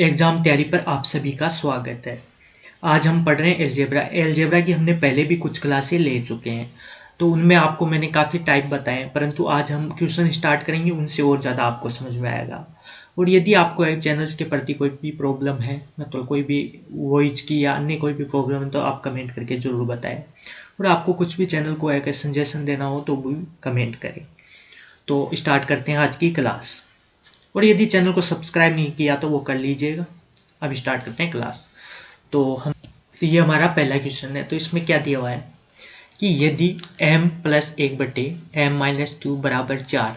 Exam तैयारी पर आप सभी का स्वागत है। आज हम पढ़ रहे हैं अलजेब्रा। अलजेब्रा की हमने पहले भी कुछ क्लासें ले चुके हैं, तो उनमें आपको मैंने काफ़ी टाइप बताए, परंतु आज हम क्वेश्चन स्टार्ट करेंगे, उनसे और ज़्यादा आपको समझ में आएगा। और यदि आपको एक चैनल्स के प्रति कोई भी प्रॉब्लम है, मतलब कोई भी वॉइस की या अन्य कोई भी प्रॉब्लम है, तो आप कमेंट करके ज़रूर बताएं। और आपको कुछ भी चैनल को एक सजेशन देना हो तो भी कमेंट करें। तो स्टार्ट करते हैं आज की क्लास। और यदि चैनल को सब्सक्राइब नहीं किया तो वो कर लीजिएगा। अब स्टार्ट करते हैं क्लास। तो ये हमारा पहला क्वेश्चन है। तो इसमें क्या दिया हुआ है कि यदि m प्लस 1/m-2 बराबर 4,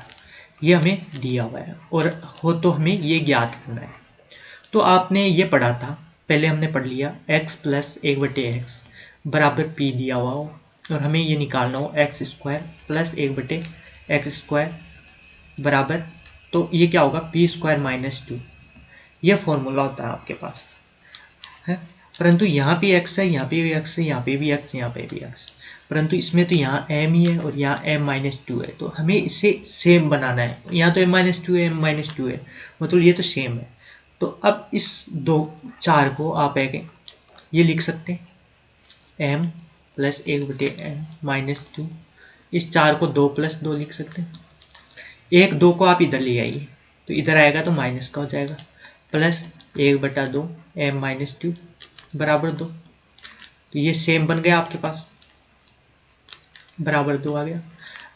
ये हमें दिया हुआ है और हो तो हमें ये ज्ञात करना है। तो आपने ये पढ़ा था, पहले हमने पढ़ लिया x प्लस 1/x बराबर p दिया हुआ हो और हमें ये निकालना हो x² प्लस 1/x² बराबर, तो ये क्या होगा p² - 2। यह फॉर्मूला होता है आपके पास है। परंतु यहाँ पे x है, यहाँ पे भी x है, यहाँ पे भी x, यहाँ पे भी x, परंतु इसमें तो यहाँ m ही है और यहाँ m-2 है। तो हमें इसे सेम बनाना है। यहाँ तो m-2 है, m-2 है, मतलब ये तो सेम है। तो अब इस 4 को आप ये लिख सकते हैं m प्लस 1/m-2। इस 4 को 2 + 2 लिख सकते हैं। 1 2 को आप इधर ले आइए तो इधर आएगा तो माइनस का हो जाएगा, प्लस 1/2 m-2 बराबर 2। तो ये सेम बन गया आपके पास, बराबर 2 आ गया।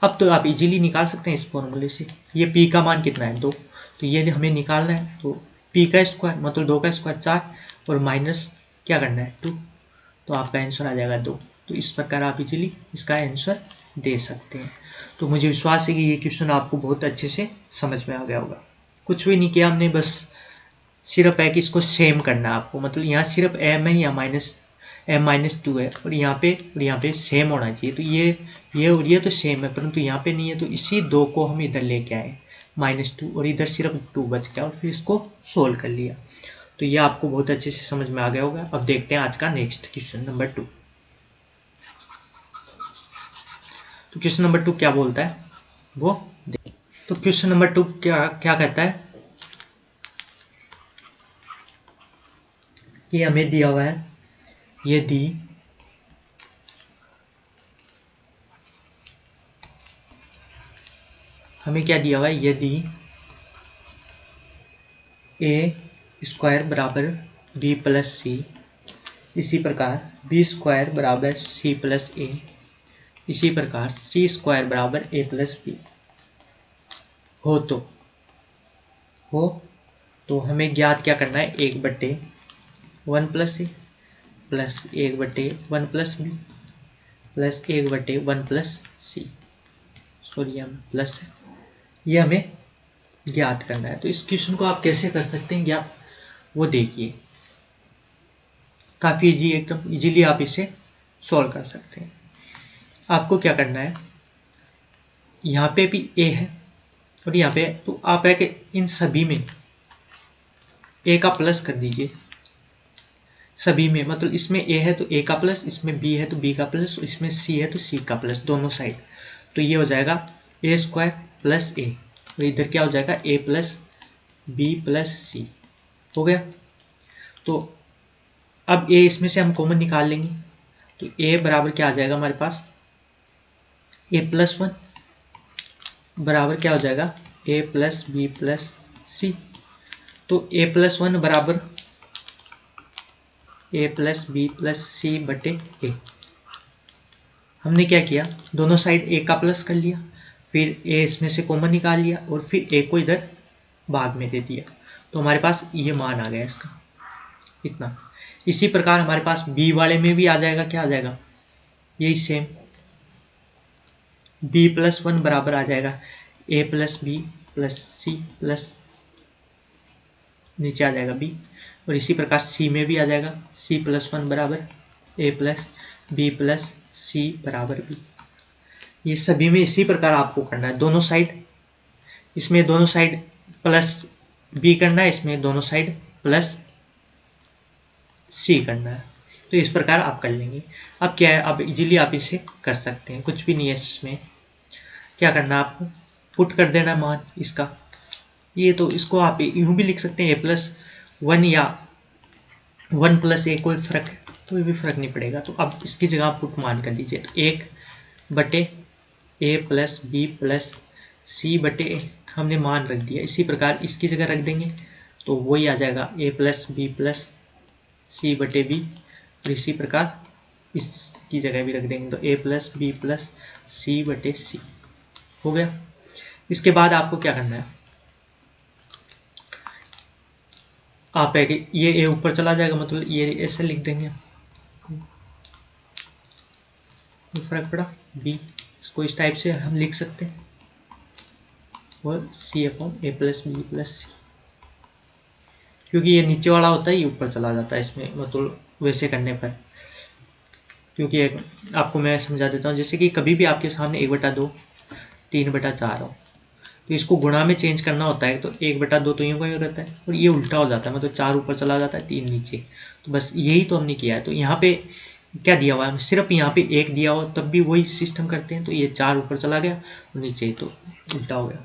अब तो आप इजीली निकाल सकते हैं इस फॉर्मूले से। ये p का मान कितना है 2, तो ये हमें निकालना है। तो p का स्क्वायर मतलब 2 का स्क्वायर 4 और माइनस क्या करना है 2, तो आपका आंसर आ जाएगा 2। तो इस प्रकार आप इजीली इसका आंसर दे सकते हैं। तो मुझे विश्वास है कि ये क्वेश्चन आपको बहुत अच्छे से समझ में आ गया होगा। कुछ भी नहीं किया हमने, बस सिर्फ है कि इसको सेम करना है आपको, मतलब यहाँ सिर्फ m है, यहाँ m-2 है और यहाँ पे सेम होना चाहिए। तो ये और ये तो सेम है, परंतु यहाँ पे नहीं है, तो इसी 2 को हम इधर लेके आए -2 और इधर सिर्फ 2 बच गया और फिर इसको सोल्व कर लिया। तो ये आपको बहुत अच्छे से समझ में आ गया होगा। अब देखते हैं आज का नेक्स्ट क्वेश्चन नंबर 2। तो क्वेश्चन नंबर 2 क्या बोलता है वो तो क्वेश्चन नंबर 2 क्या क्या कहता है कि हमें दिया हुआ है यदि हमें क्या दिया हुआ है, यदि a² बराबर b + c, इसी प्रकार b² बराबर c + a, इसी प्रकार c² बराबर a + b हो तो हमें ज्ञात क्या करना है 1/1 + a plus 1/1 + b plus 1/1 + c, sorry यहाँ प्लस है, ये हमें ज्ञात करना है। तो इस क्वेश्चन को आप कैसे कर सकते हैं ज्ञात, वो देखिए। काफ़ी इजी, एकदम इजीली आप इसे सॉल्व कर सकते हैं। आपको क्या करना है, यहाँ पे भी a है और यहाँ पे, तो आप है कि इन सभी में a का प्लस कर दीजिए। सभी में मतलब इसमें a है तो a का प्लस, इसमें b है तो b का प्लस, इसमें c है तो c का प्लस, दोनों साइड। तो ये हो जाएगा a² + a और इधर क्या हो जाएगा a + b + c हो गया। तो अब a इसमें से हम कॉमन निकाल लेंगे, तो a बराबर क्या आ जाएगा हमारे पास a + 1 बराबर क्या हो जाएगा a + b + c। तो a + 1 बराबर a + b + c बटे a। हमने क्या किया, दोनों साइड a का प्लस कर लिया, फिर a इसमें से कॉमन निकाल लिया और फिर a को इधर भाग में दे दिया। तो हमारे पास ये मान आ गया इसका इतना। इसी प्रकार हमारे पास b वाले में भी आ जाएगा, क्या आ जाएगा यही सेम, b + 1 बराबर आ जाएगा a + b + c प्लस नीचे आ जाएगा b, और इसी प्रकार c में भी आ जाएगा c + 1 बराबर a + b + c बराबर b। ये सभी में इसी प्रकार आपको करना है, दोनों साइड, इसमें दोनों साइड प्लस b करना है, इसमें दोनों साइड प्लस c करना है। तो इस प्रकार आप कर लेंगे। अब क्या है, अब इजीली आप इसे कर सकते हैं, कुछ भी नहीं है इसमें। क्या करना है आपको, पुट कर देना मान इसका। ये तो इसको आप यूँ भी लिख सकते हैं a + 1 या 1+a कोई भी फर्क नहीं पड़ेगा। तो अब इसकी जगह आप पुट मान कर दीजिए। तो 1/a+b+c/a हमने मान रख दिया। इसी प्रकार इसकी जगह रख देंगे तो वही आ जाएगा a+b+c/b। और इसी प्रकार इसकी जगह भी रख देंगे तो a+b+c/c हो गया। इसके बाद आपको क्या करना है, आप है कि ये ए ऊपर चला जाएगा, मतलब ये ऐसे लिख देंगे, फर्क पड़ा। बी इसको इस टाइप से हम लिख सकते हैं और c/a+b+c, क्योंकि ये नीचे वाला होता है ये ऊपर चला जाता है इसमें, मतलब वैसे करने पर। क्योंकि आपको मैं समझा देता हूँ, जैसे कि कभी भी आपके सामने 1/2 3/4 हो तो इसको गुणा में चेंज करना होता है। तो 1/2 तो यूँ का यूँ रहता है और ये उल्टा हो जाता है, मतलब 4 ऊपर चला जाता है 3 नीचे। तो बस यही तो हमने किया है। तो यहाँ पे क्या दिया हुआ है, सिर्फ यहाँ पे 1 दिया हो तब भी वही सिस्टम करते हैं। तो ये 4 ऊपर चला गया और नीचे तो उल्टा हो गया।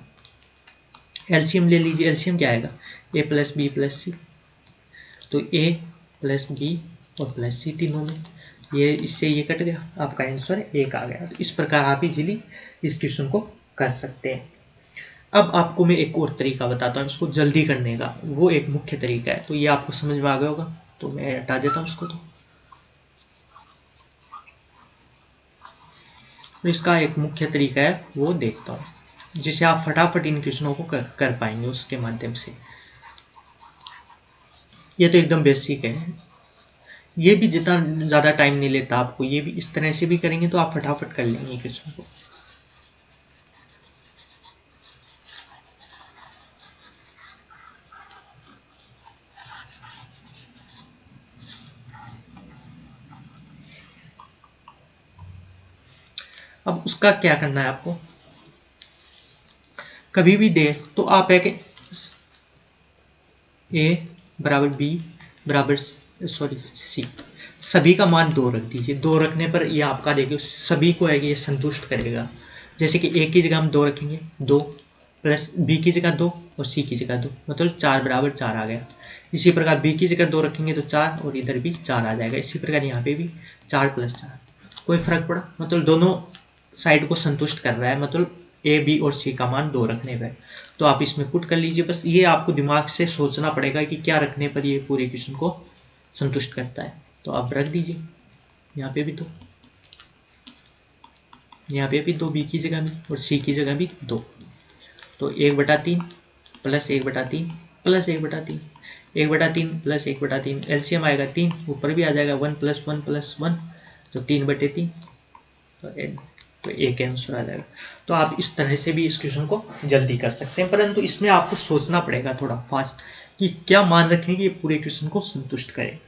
एलसीएम ले लीजिए, एलसीएम क्या आएगा a+b+c। तो a+b और +c तीनों में ये इससे ये कट गया, आपका आंसर 1 आ गया। तो इस प्रकार आप इजीली इस क्वेश्चन को कर सकते हैं। अब आपको मैं एक और तरीका बताता हूँ इसको जल्दी करने का, वो एक मुख्य तरीका है। तो ये आपको समझ में आ गया होगा, तो मैं हटा देता हूँ इसको। तो इसका एक मुख्य तरीका है वो देखता हूँ, जिसे आप फटाफट इन क्वेश्चनों को कर पाएंगे उसके माध्यम से। ये तो एकदम बेसिक है, ये भी जितना ज़्यादा टाइम नहीं लेता आपको, ये भी इस तरह से भी करेंगे तो आप फटाफट कर लेंगे क्वेश्चन को। अब उसका क्या करना है आपको, कभी भी दे तो आप है कि c सभी का मान 2 रख दीजिए। 2 रखने पर ये आपका देखिए सभी को है कि ये संतुष्ट करेगा। जैसे कि a की जगह हम 2 रखेंगे, 2 प्लस b की जगह 2 और c की जगह 2, मतलब 4 आ गया। इसी प्रकार b की जगह 2 रखेंगे तो 4 और इधर भी 4 आ जाएगा। इसी प्रकार यहाँ पे भी 4+4, कोई फर्क पड़ा, मतलब दोनों साइड को संतुष्ट कर रहा है, मतलब a b और c का मान 2 रखने पर। तो आप इसमें पुट कर लीजिए। बस ये आपको दिमाग से सोचना पड़ेगा कि क्या रखने पर ये पूरे क्वेश्चन को संतुष्ट करता है। तो आप रख दीजिए, यहाँ पे भी 2, यहाँ पे भी 2 b की जगह भी और c की जगह भी 2। तो 1/3 प्लस 1/3 प्लस 1/3, 1/3 प्लस 1/3 एलसीएम आएगा 3, ऊपर भी आ जाएगा 1 + 1 + 1 तो 3/3। तो एक आंसर आ जाएगा। तो आप इस तरह से भी इस क्वेश्चन को जल्दी कर सकते हैं, परंतु इसमें आपको सोचना पड़ेगा थोड़ा फास्ट कि क्या मान रखें कि ये पूरे क्वेश्चन को संतुष्ट करे।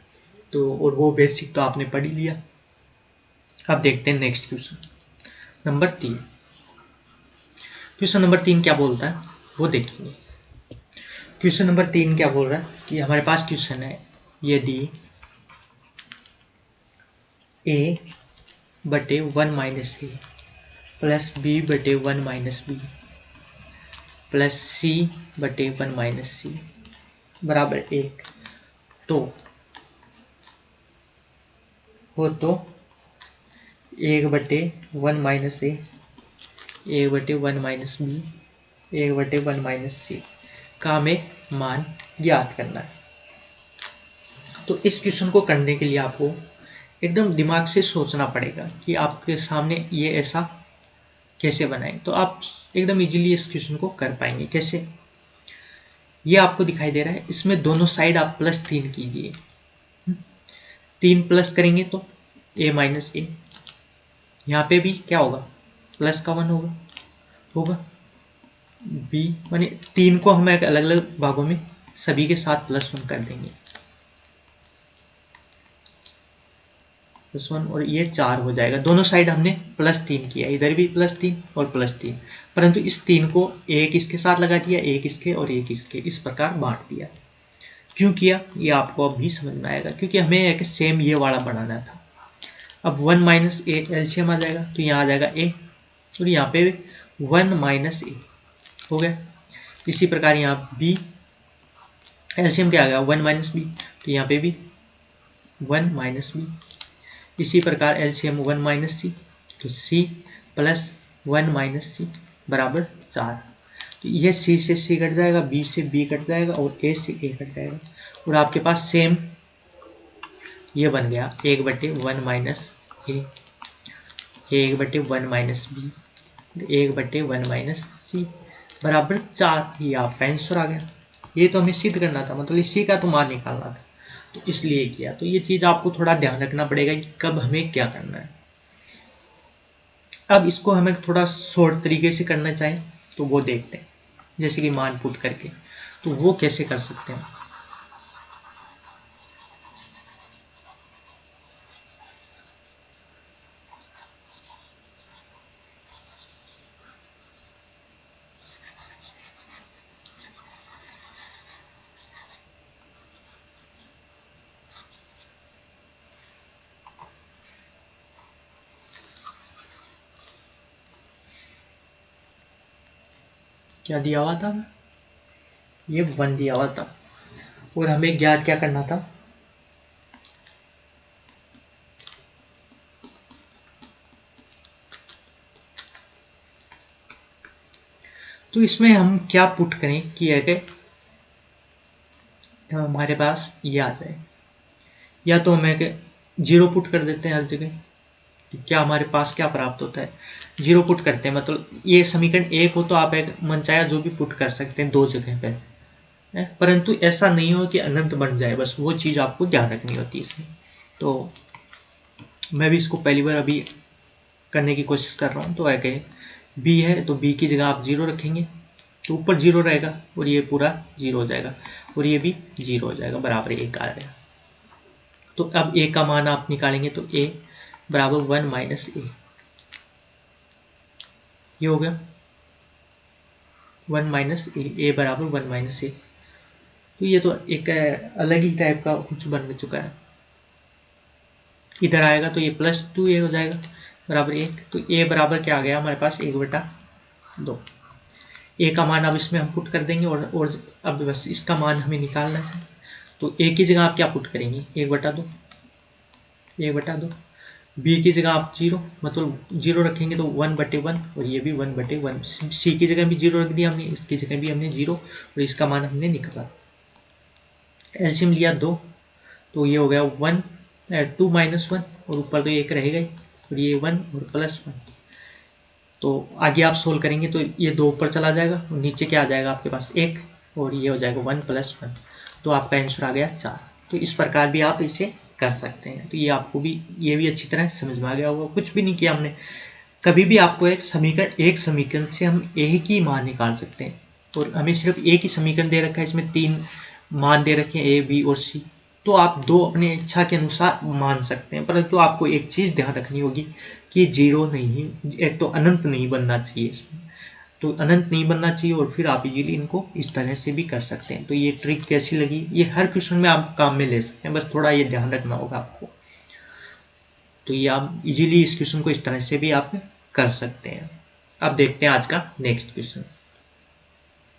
तो और वो बेसिक तो आपने पढ़ ही लिया। अब देखते हैं next question number 3। Question number 3 क्या बोलता है वो देखेंगे। क्वेश्चन नंबर 3 क्या बोल रहा है कि हमारे पास क्वेश्चन है, यदि a/1 - a plus b/1 - b plus c/1 - c बराबर 1 तो 1/1 - a 1/1 - b 1/1 - c का हमें मान ज्ञात करना है। तो इस क्वेश्चन को करने के लिए आपको एकदम दिमाग से सोचना पड़ेगा कि आपके सामने ये ऐसा कैसे बनाएं। तो आप एकदम इजीली इस क्वेश्चन को कर पाएंगे। कैसे, ये आपको दिखाई दे रहा है, इसमें दोनों साइड आप +3 कीजिए। 3 प्लस करेंगे तो a - a, यहाँ पे भी क्या होगा प्लस का 1 होगा b, माने 3 को हम एक अलग अलग भागों में सभी के साथ +1 कर देंगे, +1 और ये 4 हो जाएगा। दोनों साइड हमने +3 किया, इधर भी +3 और +3, परंतु इस 3 को एक इसके साथ लगा दिया, एक इसके और एक इसके, इस प्रकार बांट दिया। क्यों किया ये आपको अब भी समझ में आएगा, क्योंकि हमें एक सेम ये वाला बनाना था। अब 1 - a एलसीएम आ जाएगा तो यहाँ आ जाएगा a और यहाँ पे 1 - a हो गया। इसी प्रकार यहाँ b एलसीएम क्या आ गया 1 माइनस बी, तो यहाँ पे भी 1 माइनस बी। इसी प्रकार एलसीएम 1 माइनस सी, तो सी प्लस 1 माइनस सी बराबर 4। तो यह सी से सी कट जाएगा, बी से बी कट जाएगा और ए से ए कट जाएगा, और आपके पास सेम ये बन गया 1/1 माइनस ए, 1/1 माइनस बी, 1/1 माइनस सी बराबर 4। ये आपका आंसर आ गया। ये तो हमें सिद्ध करना था, मतलब इसी का तो मान निकालना था, तो इसलिए किया। तो ये चीज़ आपको थोड़ा ध्यान रखना पड़ेगा कि कब हमें क्या करना है। अब इसको हमें थोड़ा शॉर्ट तरीके से करना चाहें तो वो देखते हैं, जैसे कि मान पुट करके, तो वो कैसे कर सकते हैं। क्या दिया हुआ था, ये 1 दिया हुआ था, और हमें ज्ञात क्या करना था, तो इसमें हम क्या पुट करें कि अगर हमारे पास ये आ जाए, या तो हमें 0 पुट कर देते हैं हर जगह, तो क्या हमारे पास क्या प्राप्त होता है, 0 पुट करते हैं, मतलब ये समीकरण 1 हो तो आप एक मनचाहा जो भी पुट कर सकते हैं 2 जगह पे, परंतु ऐसा नहीं हो कि अनंत बन जाए, बस वो चीज़ आपको ध्यान रखनी होती है इसमें। तो मैं भी इसको पहली बार अभी करने की कोशिश कर रहा हूँ। तो है बी है, तो बी की जगह आप 0 रखेंगे, तो ऊपर 0 रहेगा और ये पूरा 0 हो जाएगा, और ये भी 0 हो जाएगा, बराबर 1 आ जाएगा। तो अब ए का मान आप निकालेंगे, तो ए बराबर 1 माइनस ए, ये हो गया 1 माइनस ए बराबर 1 माइनस ए। तो ये तो एक अलग ही टाइप का कुछ बन चुका है। इधर आएगा तो ये +2a हो जाएगा बराबर 1। तो a बराबर क्या आ गया हमारे पास 1/2। a का मान अब इसमें हम पुट कर देंगे, और अब बस इसका मान हमें निकालना है। तो a की जगह आप क्या पुट करेंगे, 1/2, 1/2। b की जगह आप 0, मतलब 0 रखेंगे तो 1/1, और ये भी 1/1। c की जगह भी 0 रख दिया हमने, इसकी जगह भी हमने 0, और इसका मान हमने निकाला। एलसीएम लिया 2, तो ये हो गया 1 2 माइनस 1, और ऊपर तो 1 रहेगा ही, और ये 1 और +1। तो आगे आप सोल्व करेंगे तो ये 2 ऊपर चला जाएगा, और नीचे क्या आ जाएगा आपके पास 1, और ये हो जाएगा 1 + 1। तो आपका आंसर आ गया 4। तो इस प्रकार भी आप इसे कर सकते हैं। तो ये आपको भी, ये भी अच्छी तरह समझ में आ गया होगा। कुछ भी नहीं किया हमने। कभी भी आपको एक समीकरण से हम एक ही मान निकाल सकते हैं, और हमें सिर्फ एक ही समीकरण दे रखा है, इसमें 3 मान दे रखे हैं ए, बी और सी। तो आप 2 अपने इच्छा के अनुसार मान सकते हैं, परंतु आपको एक चीज़ ध्यान रखनी होगी कि 0 नहीं, एक तो अनंत नहीं बनना चाहिए इसमें। तो अनंत नहीं बनना चाहिए, और फिर आप इजीली इनको इस तरह से भी कर सकते हैं। तो ये ट्रिक कैसी लगी, ये हर क्वेश्चन में आप काम में ले सकते हैं, बस थोड़ा ये ध्यान रखना होगा आपको। तो ये आप इजीली इस क्वेश्चन को इस तरह से भी आप कर सकते हैं। अब देखते हैं आज का नेक्स्ट क्वेश्चन।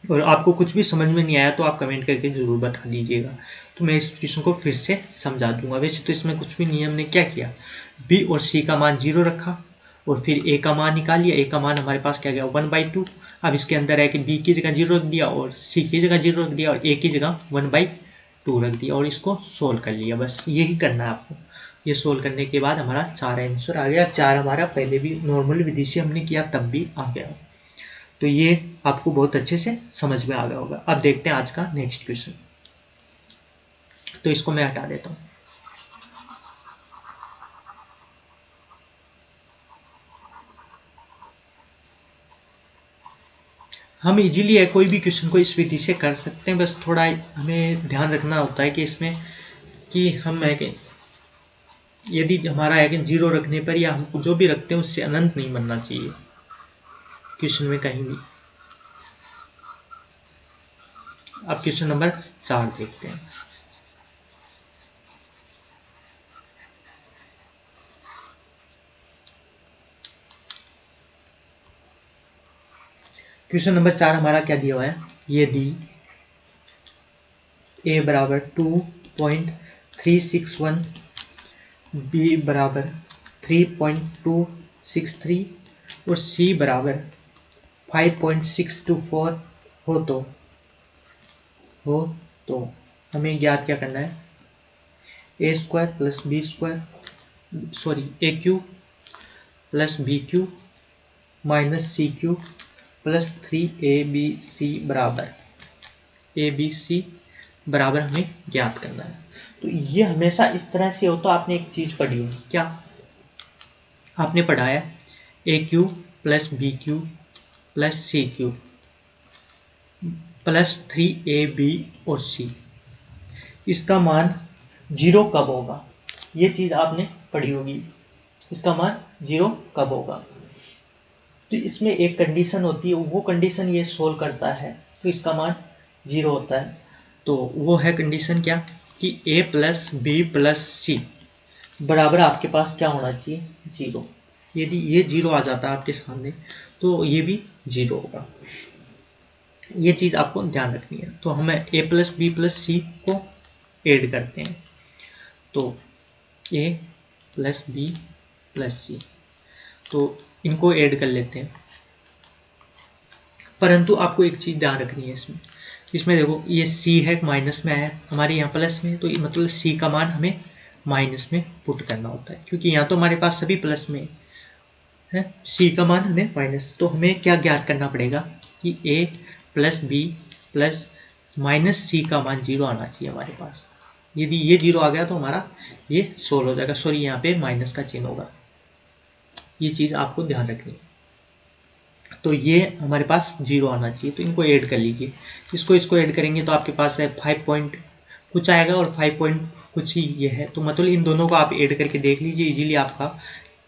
और आपको कुछ भी समझ में नहीं आया तो आप कमेंट करके ज़रूर बता दीजिएगा, तो मैं इस क्वेश्चन को फिर से समझा दूंगा। वैसे तो इसमें कुछ भी नहीं है, हमने क्या किया, बी और सी का मान 0 रखा, और फिर ए का मान निकाल लिया। ए का मान हमारे पास क्या गया 1/2। अब इसके अंदर है कि बी की जगह 0 रख दिया, और सी की जगह 0 रख दिया, और ए की जगह 1/2 रख दिया, और इसको सोल्व कर लिया। बस यही करना है आपको। ये सोल्व करने के बाद हमारा 4 आंसर आ गया। 4 हमारा पहले भी नॉर्मल विधि से हमने किया तब भी आ गया। तो ये आपको बहुत अच्छे से समझ में आ गया होगा। अब देखते हैं आज का नेक्स्ट क्वेश्चन। तो इसको मैं हटा देता हूँ। हम इजीली है कोई भी क्वेश्चन को इस विधि से कर सकते हैं, बस थोड़ा हमें ध्यान रखना होता है कि इसमें कि हम है कि यदि हमारा है कि 0 रखने पर, या हम जो भी रखते हैं उससे अनंत नहीं बनना चाहिए क्वेश्चन में कहीं भी। अब क्वेश्चन नंबर 4 देखते हैं। क्वेश्चन नंबर 4 हमारा क्या दिया हुआ है, यदि ए बराबर 2.361, बी बराबर 3.263 और सी बराबर 5.624 हो तो हमें ज्ञात क्या करना है, A square plus B square sorry A cube plus B cube minus C cube plus 3 A B C बराबर हमें ज्ञात करना है। तो ये हमेशा इस तरह से हो। तो आपने एक चीज़ पढ़ी होगी, क्या आपने पढ़ा है, A cube plus B cube plus C cube plus 3 A B और सी, इसका मान 0 कब होगा, ये चीज़ आपने पढ़ी होगी, इसका मान 0 कब होगा। तो इसमें एक कंडीशन होती है, वो कंडीशन ये सोल्व करता है तो इसका मान 0 होता है। तो वो है कंडीशन क्या, कि a plus B plus C बराबर आपके पास क्या होना चाहिए, 0। यदि ये 0 आ जाता है आपके सामने तो ये भी 0 होगा। ये चीज़ आपको ध्यान रखनी है। तो हमें a प्लस बी प्लस सी को ऐड करते हैं, तो a प्लस बी प्लस सी, तो इनको ऐड कर लेते हैं। परंतु आपको एक चीज़ ध्यान रखनी है, इसमें देखो ये c है माइनस में आया, हमारे यहाँ प्लस में, तो मतलब c का मान हमें माइनस में पुट करना होता है, क्योंकि यहाँ तो हमारे पास सभी प्लस में है, c का मान हमें माइनस। तो हमें क्या ज्ञात करना पड़ेगा कि a plus B plus minus C का मान 0 आना चाहिए हमारे पास। यदि ये 0 आ गया तो हमारा ये सोल्व हो जाएगा। सॉरी, यहाँ पे माइनस का चिन्ह होगा, ये चीज़ आपको ध्यान रखनी है। तो ये हमारे पास 0 आना चाहिए, तो इनको ऐड कर लीजिए। इसको ऐड करेंगे तो आपके पास है 5 पॉइंट कुछ आएगा और 5 पॉइंट कुछ ही ये है। तो मतलब इन दोनों को आप ऐड करके देख लीजिए, इजीली आपका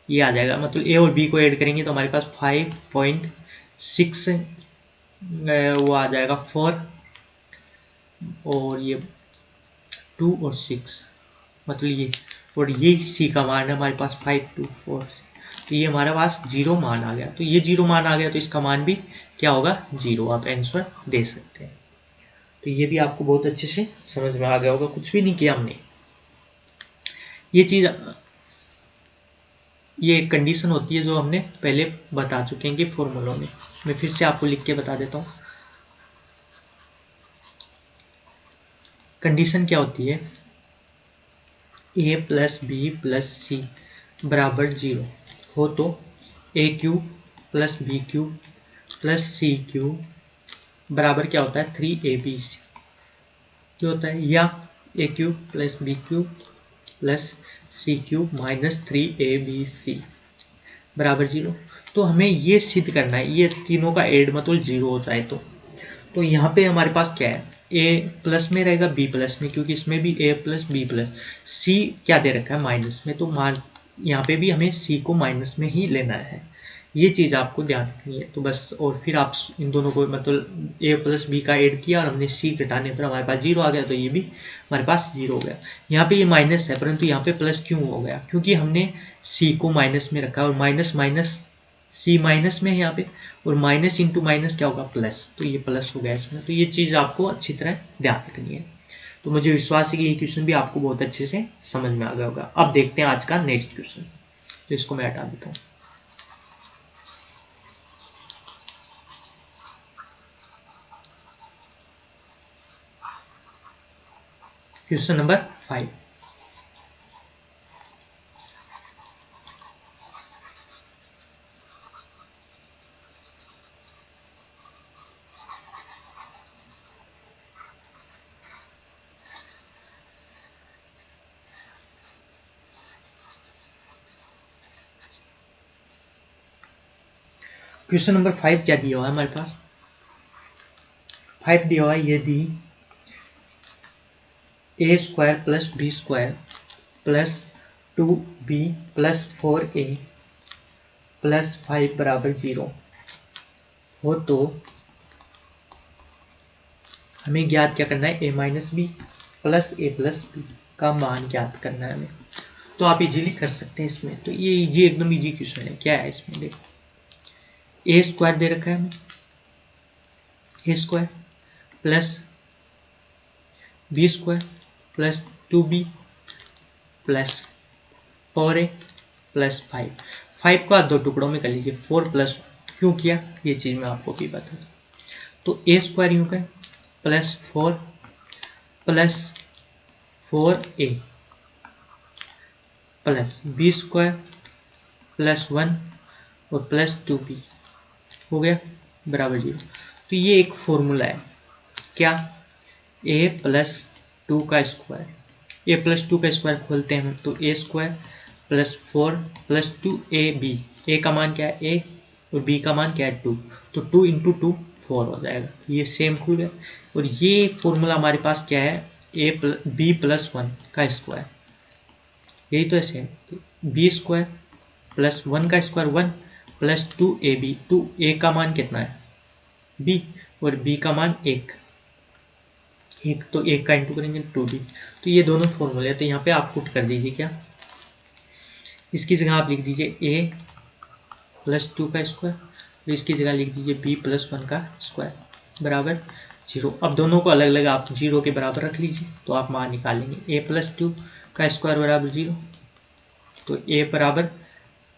ये आ जाएगा। मतलब ए और बी को ऐड करेंगे तो हमारे पास 5.6 वो आ जाएगा 4, और ये 2 और 6, मतलब ये, और ये सी का मान है हमारे पास 5, 2, 4, तो ये हमारे पास 0 मान आ गया। तो ये 0 मान आ गया तो इसका मान भी क्या होगा, 0। आप आंसर दे सकते हैं। तो ये भी आपको बहुत अच्छे से समझ में आ गया होगा, कुछ भी नहीं किया हमने। ये चीज़, ये एक कंडीशन होती है जो हमने पहले बता चुके हैं कि फॉर्मूलों में। मैं फिर से आपको लिख के बता देता हूँ। कंडीशन क्या होती है, A plus B plus C बराबर 0 हो तो A cube plus B cube plus C cube बराबर क्या होता है, 3 AB जो होता है, या A cube plus B cube plus C cube minus 3ABC बराबर 0। तो हमें ये सिद्ध करना है, ये तीनों का ऐड मतलब 0 हो जाए तो यहाँ पे हमारे पास क्या है, ए प्लस में रहेगा बी प्लस में, क्योंकि इसमें भी ए प्लस बी प्लस, सी क्या दे रखा है माइनस में, तो मान यहाँ पे भी हमें सी को माइनस में ही लेना है। ये चीज़ आपको ध्यान रखनी है। तो बस, और फिर आप इन दोनों को मतलब ए प्लस बी का ऐड किया और हमने सी घटाने पर हमारे पास 0 आ गया, तो ये भी हमारे पास 0 हो गया। यहाँ पे ये माइनस है परंतु यहाँ पे प्लस क्यों हो गया, क्योंकि हमने सी को माइनस में रखा, और माइनस माइनस सी माइनस में है यहाँ पे, और माइनस इंटू माइनस क्या होगा, प्लस, तो ये प्लस हो गया इसमें। तो ये चीज़ आपको अच्छी तरह ध्यान रखनी है। तो मुझे विश्वास है कि ये क्वेश्चन भी आपको बहुत अच्छे से समझ में आ गया होगा। अब देखते हैं आज का नेक्स्ट क्वेश्चन। तो इसको मैं हटा देता हूँ। Question number 5। क्वेश्चन नंबर 5 क्या दिया हुआ है हमारे पास, 5 दिया हुआ है, यदि A square plus B square plus 2b plus 4a plus 5 बराबर 0 हो तो हमें ज्ञात क्या करना है, a minus b plus a plus b का मान ज्ञात करना है हमें। तो आप इजीली कर सकते हैं इसमें। तो ये इजी, एकदम इजी क्वेश्चन है। क्या है इसमें, देखो ए स्क्वायर दे रखा है हमें, A square plus B square plus 2b plus 4a plus 5 को आप दो टुकड़ों में कर लीजिए। 4 प्लस क्यों किया ये चीज़ मैं आपको भी बता दूँ। तो ए स्क्वायर यूँ का plus 4 plus 4a plus B square plus 1 और प्लस 2b हो गया बराबर 0। तो ये एक फॉर्मूला है क्या, a प्लस 2 का स्क्वायर। a प्लस 2 का स्क्वायर खोलते हैं हम तो a square plus 4 plus 2ab। a का मान क्या है a और b का मान क्या है 2, तो 2 इंटू 2 4 हो जाएगा। ये सेम खुल गया। और ये फॉर्मूला हमारे पास क्या है b प्लस 1 का स्क्वायर, यही तो है सेम। तो बी स्क्वायर प्लस 1 का स्क्वायर 1 प्लस 2ab। 2a का मान कितना है b और b का मान 1, तो 1 का इंटू करेंगे 2b। तो ये दोनों फॉर्मूले हैं। तो यहाँ पे आप पुट कर दीजिए क्या, इसकी जगह आप लिख दीजिए a प्लस 2 का स्क्वायर और इसकी जगह लिख दीजिए b प्लस 1 का स्क्वायर बराबर 0। अब दोनों को अलग अलग आप 0 के बराबर रख लीजिए तो आप मान निकालेंगे। a प्लस 2 का स्क्वायर बराबर 0, तो a बराबर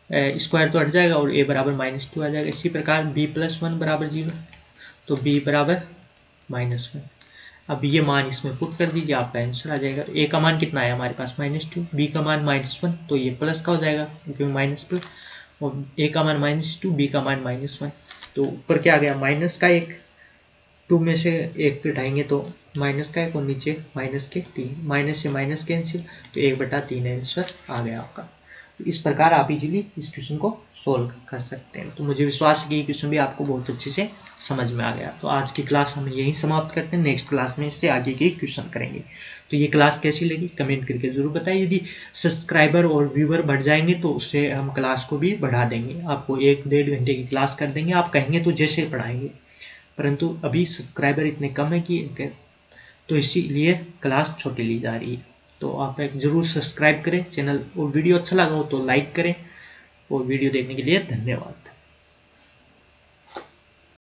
स्क्वायर तो हट जाएगा और a बराबर -2 आ जाएगा। इसी प्रकार b प्लस 1 बराबर 0, तो b बराबर -1। अब ये मान इसमें पुट कर दीजिए, आपका आंसर आ जाएगा। तो a का मान कितना है हमारे पास -2, b का मान -1, तो ये प्लस का हो जाएगा क्योंकि माइनस प्लस, और a का मान -2, b का मान -1। तो ऊपर क्या आ गया माइनस का 1, 2 में से 1 घटाएंगे तो माइनस का 1 और नीचे माइनस के 3, माइनस से माइनस कैंसिल, तो 1/3 आंसर आ गया आपका। इस प्रकार आप इजीली इस क्वेश्चन को सोल्व कर सकते हैं। तो मुझे विश्वास है कि ये क्वेश्चन भी आपको बहुत अच्छे से समझ में आ गया। तो आज की क्लास हम यहीं समाप्त करते हैं, नेक्स्ट क्लास में इससे आगे के क्वेश्चन करेंगे। तो ये क्लास कैसी लगी कमेंट करके ज़रूर बताइए। यदि सब्सक्राइबर और व्यूवर बढ़ जाएंगे तो उससे हम क्लास को भी बढ़ा देंगे, आपको 1-1.5 घंटे की क्लास कर देंगे, आप कहेंगे तो जैसे पढ़ाएंगे। परंतु अभी सब्सक्राइबर इतने कम है कि तो इसीलिए क्लास छोटी ली जा रही है। तो आप एक ज़रूर सब्सक्राइब करें चैनल, और वीडियो अच्छा लगा हो तो लाइक करें। और वीडियो देखने के लिए धन्यवाद।